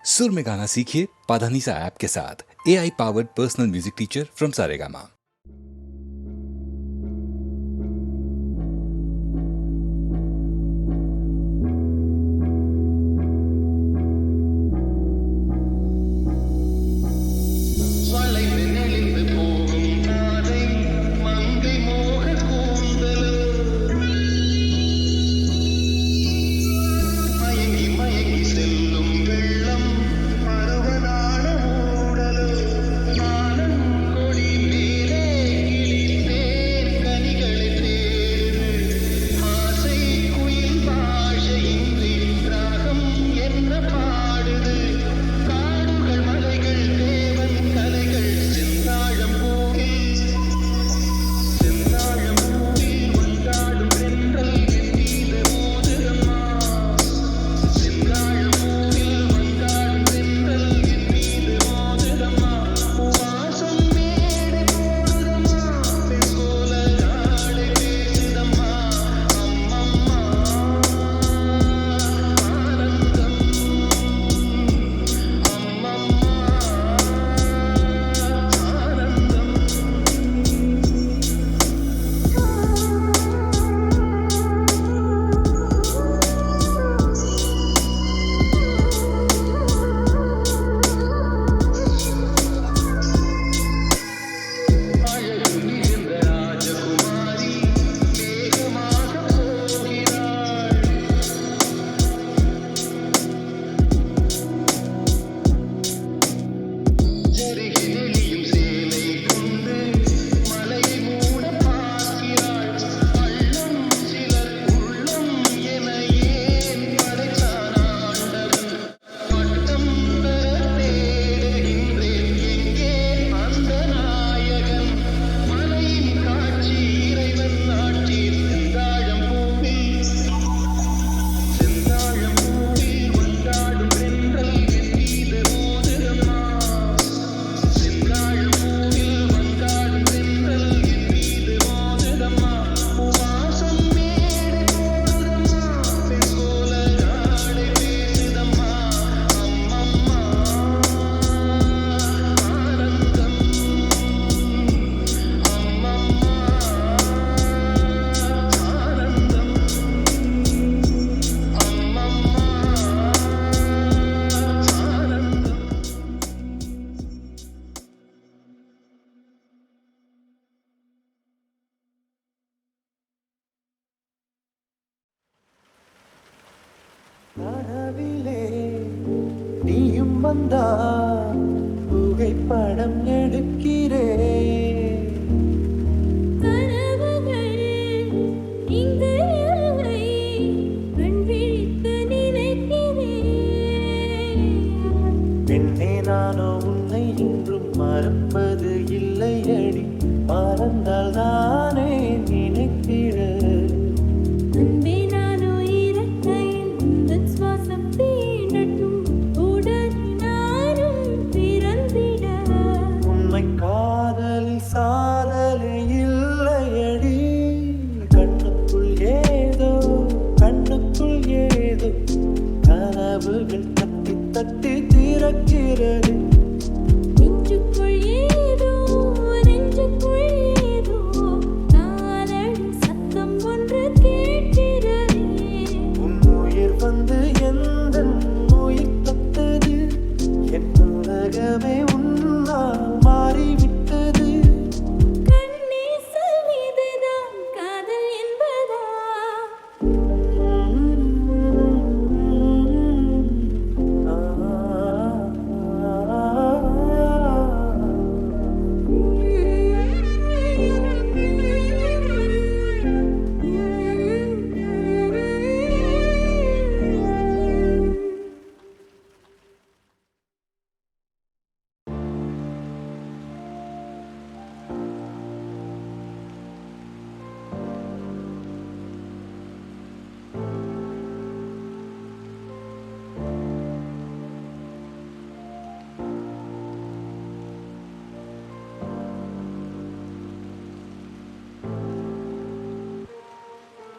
सुर में गाना सीखिए पाधानीसा ऐप के साथ। AI powered personal music teacher from Saregama. கனவிலே நீயும் வந்தா புகைப்படம் எடுக்கிறே பெண்ணே நானோ உன்னை இன்றும் மறப்பது இல்லை அடி மறந்தால் தானே நினைக்கிற சாதலை இல்லையடி கண்ணுக்குள் ஏதோ கனவுகள் தட்டி தட்டி திறக்கிறது நெஞ்சுக்குள் ஏதோ நாளடி சத்தம் ஒன்று கேட்கிறது உன் உயிர் வந்து எந்த உயிர் தத்தது என் உலகமே உன்னால் மாறிவிட்டது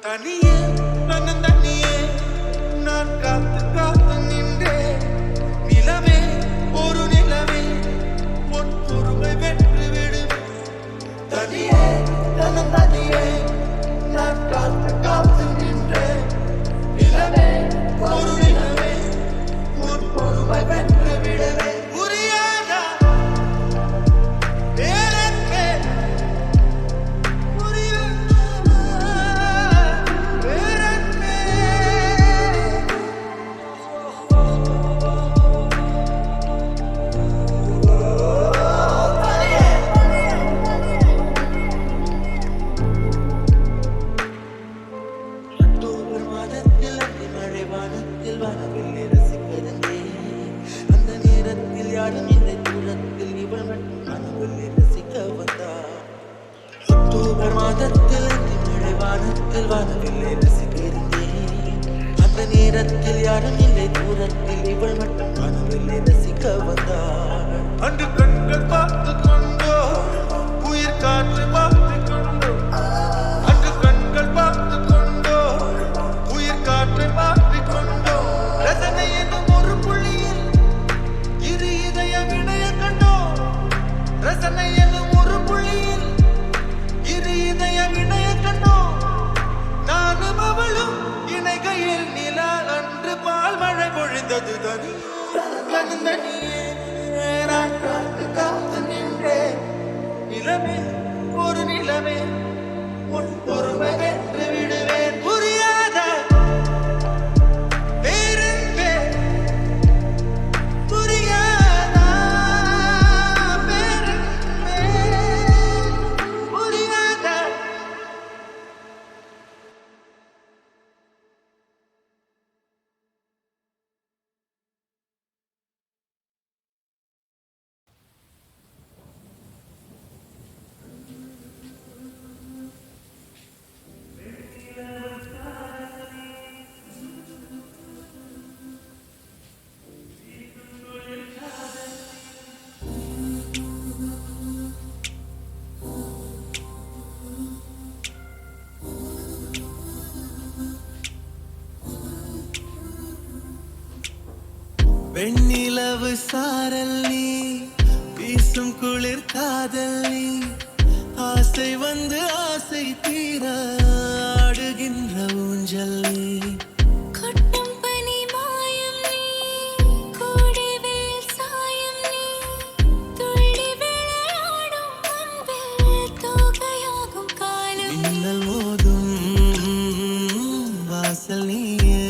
தனியே நான் காத்து காத்து நின்றே நிலா யாரும் இல்லை தூரத்தில் இவள் மட்டும் கனவில் ரசிக்க வந்தாள் அக்டோபர் மாதத்தில் மழை வானத்தில் வானவில்லை ரசித்திருந்தேன் அந்த நேரத்தில் யாரும் இல்லை தூரத்தில் இவள் மட்டும் கனவில்லை ரசிக்க வந்தாள் அன்று கண்கள் பார்த்து கொண்டோ உயிர் காற்று பார்த்து கொண்டோ அன்று கண்கள் பார்த்து கொண்டோ உயிர் காற்றை மாற்றி கொண்டோ ரசனை என்னும் ஒரு புள்ளியில் இரு இதயம் இணைய கண்டோ ரசனை என்னும் ஒரு புள்ளியில் இரு இதயம் இணைய கண்டோ நானும் அவளும் இணைகையில் நிலா அன்று பால் மழை பொழிந்தது தனி தனியே நான் காத்து காத்து நின்றேன் நிலமே ஒரு நிலமே உன் பொறுமை வென்று விடுவேன் புரியாத பேரன்பே புரியாதா பேரன்பே புரியாதா வெண்ணிலவு சாரல் நீ வீசும் குளிர் காதல் நீ ஆசை வந்து ஆசை தீர ஆடுகின்ற ஊஞ்சல் நீ கொட்டும் பனி மாயம் நீ கோடை வெயில் சாயம் நீ துள்ளி விளையாடும் அன்பில் தோகையாகும் காலம் மின்னல் மோதும் வாசல் நீயே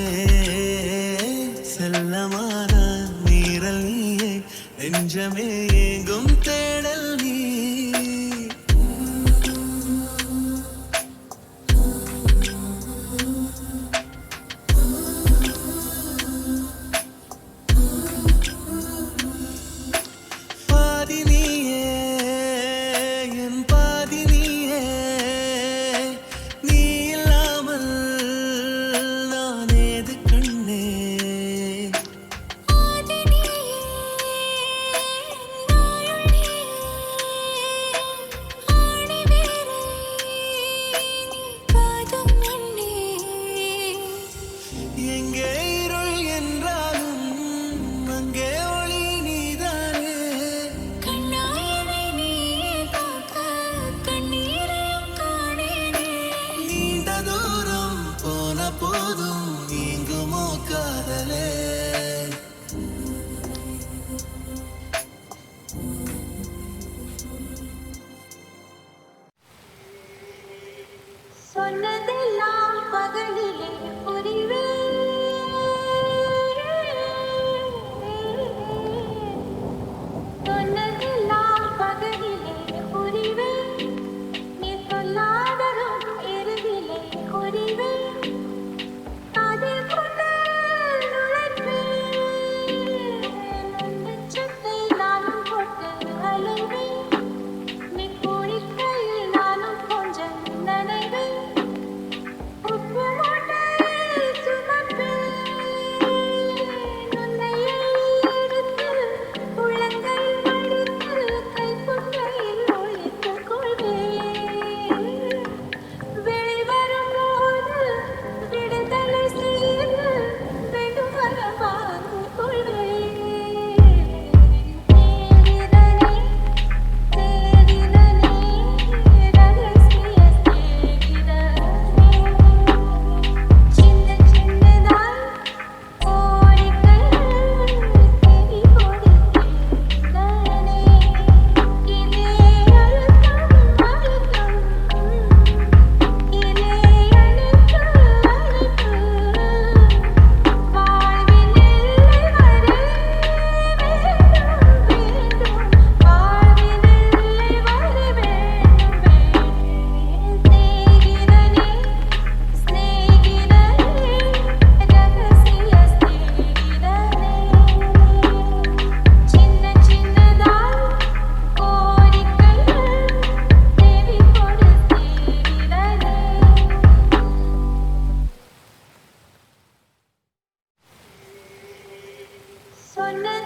செல்லமான நீரல் நீயே நெஞ்சமே எங்கும் தேடல் நீ பாதி நீயே என் பாதி நீயே நீ இல்லாமல் நான் ஏது கண்ணே ஆதி நீயே நாயுள் நீயே ஆணி வேரை நீ காதும் மண்ணே எங்கே இருள் என்றாலும் அங்கே ஒளி நீதானே கண்ணாயினை நீ பார்க்க கண்ணீரையும் காணேனே நீண்ட தூரம் போன போதும் நீங்குமோ காதலே சொன்னதெல்லாம் பகலிலே புரிவே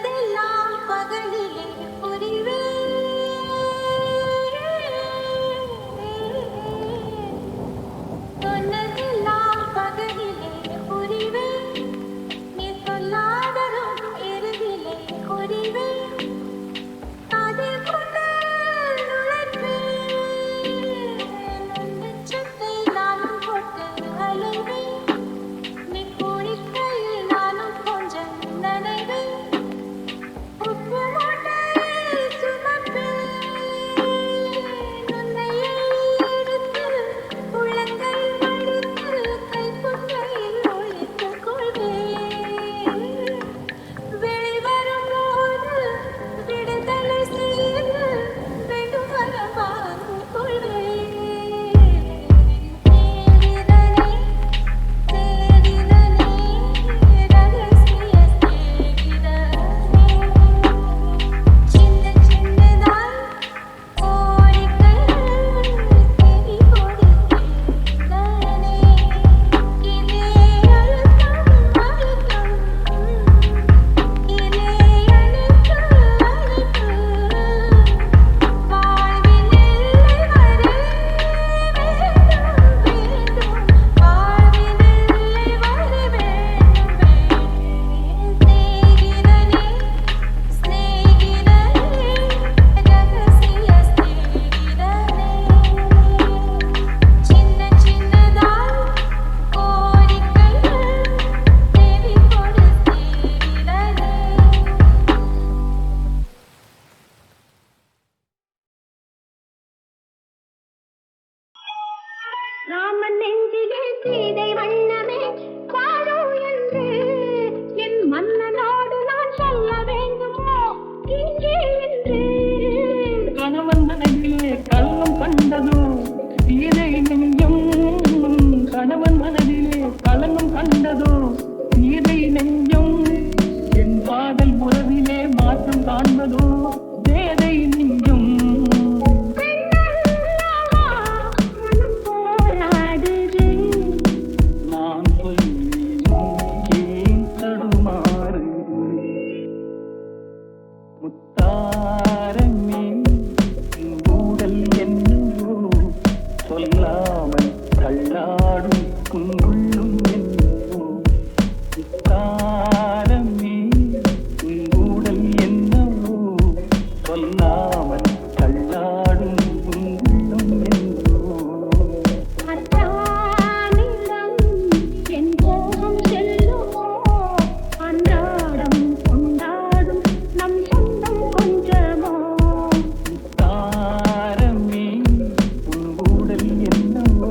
சொன்னதெல்லாம் பகலிலே புரிவேன். சொன்னதெல்லாம் பகலிலே புரிவேன். நீ சொல்லாததும் இரவிலே புரிவேன். காதில் கொண்டு நுழைப்பேன். உன் நெஞ்சத்தை நானும் போட்டு அலைவேன். நீ குளிக்கையில் நானும் கொஞ்சம் நனைவேன். உப்பு மூட்டை சுமப்பேன். உன்னை எடுத்து உள்ளங்கை மடித்து கைக்குட்டையில் ஒளித்துக் கொள்வேன். வெளிவரும்போது விடுதலை செய்து வெகுவரம் வாங்கிக் கொள்வேன். தேடினனே தேடினனே ரகசிய தேடினனே. சின்ன சின்னதாய் கோடிக்கைகள் தேடி கொடுத்தேனே. இதே அழுத்தம் அழுத்தம் இதே அழுத்து அழுத்து வாழ்வின் எல்லை வரை வேண்டும் வேண்டும். வாழ்வின் எல்லை வரை வேண்டும் வேண்டும். சிநேகிதனே சிநேகிதனே ரகசிய சிநேகிதனே. சின்ன சின்னதாய் கோடிக்கைகள் தேடி கொடுத்தேனே. ராமன் நெஞ்சிலே சீதை வண்ணமே வாழோ என்று என் மன்னனோடு நான் சொல்ல வேண்டுமோ இங்கே என்று. கணவன் மனதிலே கள்ளம் கண்டதோ சீதை நெஞ்சம். கணவன் மனதிலே களங்கம் கண்டதோ சீதை நெஞ்சம். என் காதல் உறவிலே மாற்றம் காண்பதோ வேதை நெஞ்சம். பெண்ணல்லவா மனம் போராடுது. நான் சொல்லியும் ஏன் தடுமாறு முத்தாரமே உன் ஊடல் என்னவோ சொல்லாமல் தள்ளாடும் உன் உள்ளும் என்னவோ. முத்தாரமே உன் ஊடல் என்னவோ சொல்லாமல் தள்ளாடும் உன் உள்ளும் என்னவோ. அச்சானிடம் என் கோபம் செல்லுமோ அன்றாடம் கொண்டாடும் நம் சொந்தம் கொஞ்சமோ. தாரமே உன் ஊடல் என்னவோ.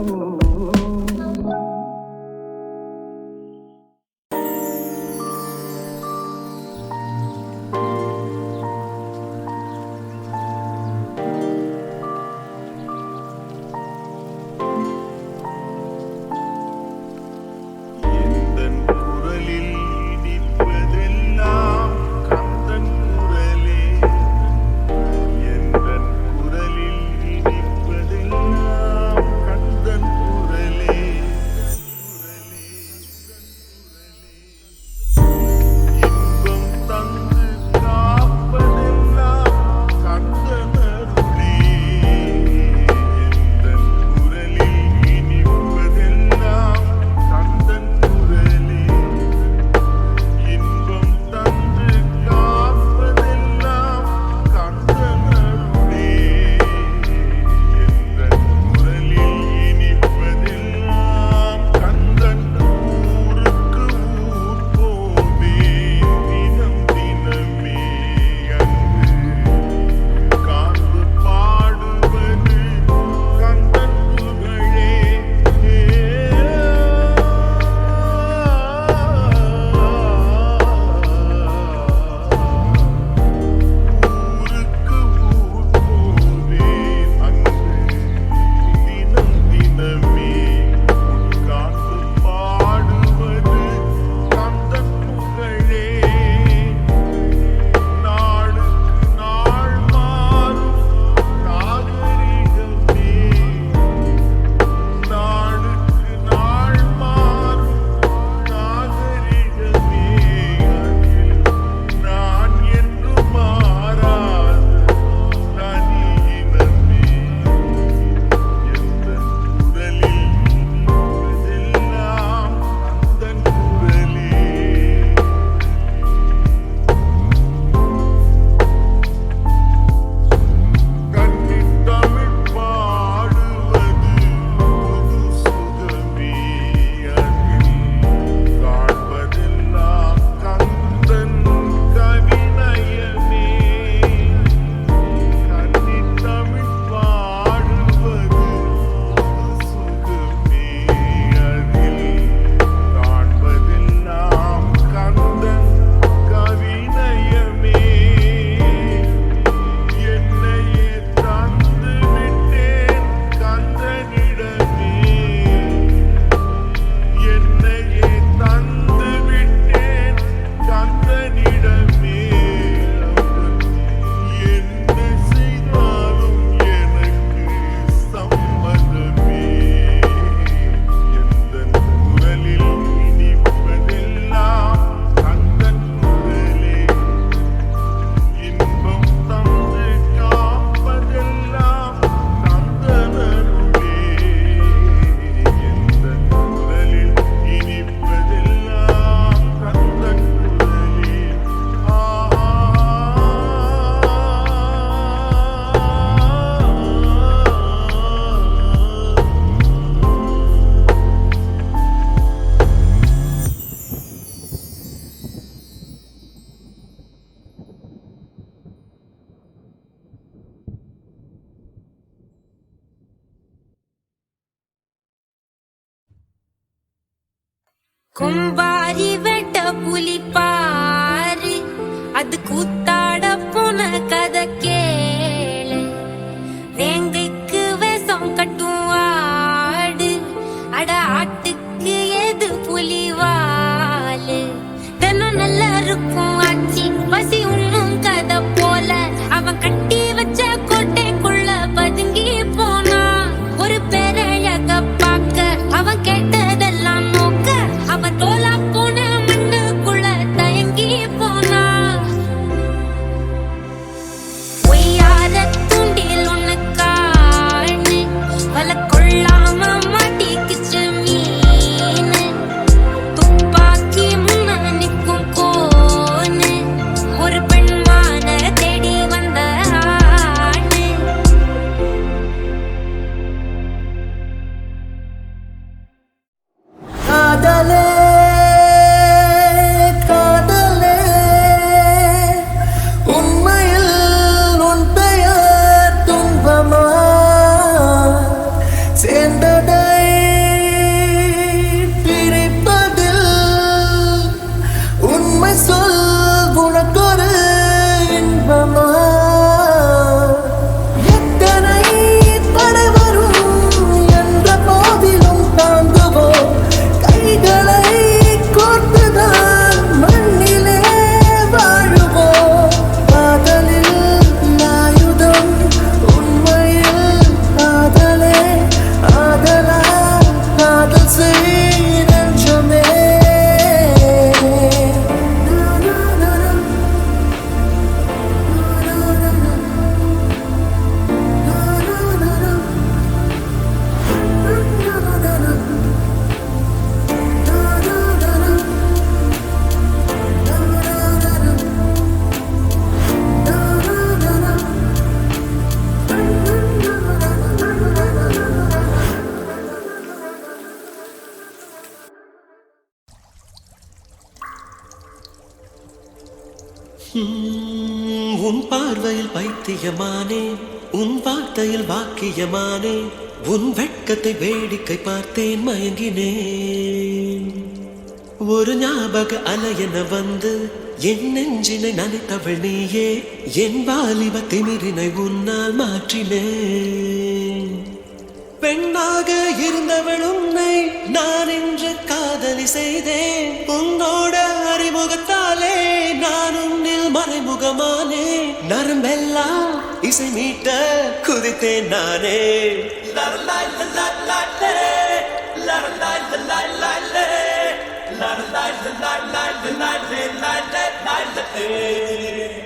கும்பாரி வெட்ட புலி பாரு அது கூத்தாட போன கதை கேளு வேங்கைக்கு வேஷம் கட்டும் ஆடு அட ஆட்டுக்கு எது புலி வாலு தினம் நல்லா இருக்கும் ஆச்சி பசி உண்ணும் கதை போல அவன் கட்டி வச்ச கோட்டைக்குள்ள பதுங்கி போனா ஒரு பேரழக பார்க்க அவன் கேட்டதெல்லாம் நோக்க அவன் தோலா போன மண்ணுக்குள்ள தயங்கி போனா ஒய்யார தூண்டில் ஒண்ணு காணு வல கொள்ளாம மாட்டிக்கிச்சு மீனு துப்பாக்கி முன்ன நிற்கும் கோனு ஒரு பெண்மான தேடி வந்த ஆணு காதலே காதலே உண்மையில் உன் பெயர் துன்பமா சேர்ந்ததை பிரிப்பதில் உண்மை சொல் உனக்கொரு இன்பமா எத்தனை தடை வரும் என்ற போதிலும் தாங்குவோம் கைகளை கோர்த்துதான் மண்ணிலே வாழுவோம் காதலில் ஆயுதம் உண்மையில் காதலே ஆதலா காதல் செய் நெஞ்சமே உன் பார்வையில் பைத்தியமானே உன் வார்த்தையில் வாக்கியமானே உன் வெட்கத்தை வேடிக்கை பார்த்தேன் மயங்கினேன் ஒரு ஞாபக அலையென வந்து என் நெஞ்சினை நனைத்தவள் நீயே என் வாலிப திமிரினை உன்னால் மாற்றினேன் பெண்ணாக இருந்தவள் உன்னை நான் இன்று காதலி செய்தேன் உன்னோட அறிமுகத்தாலே நான் உன்னில் மறைமுகமானே நரம்பெல்லாம் இசை மீட்ட குதித்தேன் நானே லரலாய் லலாய் லாலே, லரலாய் லலாய் லாலே, லரலாய் லலாய் லாலே, லாலே, லாலே, லாலே.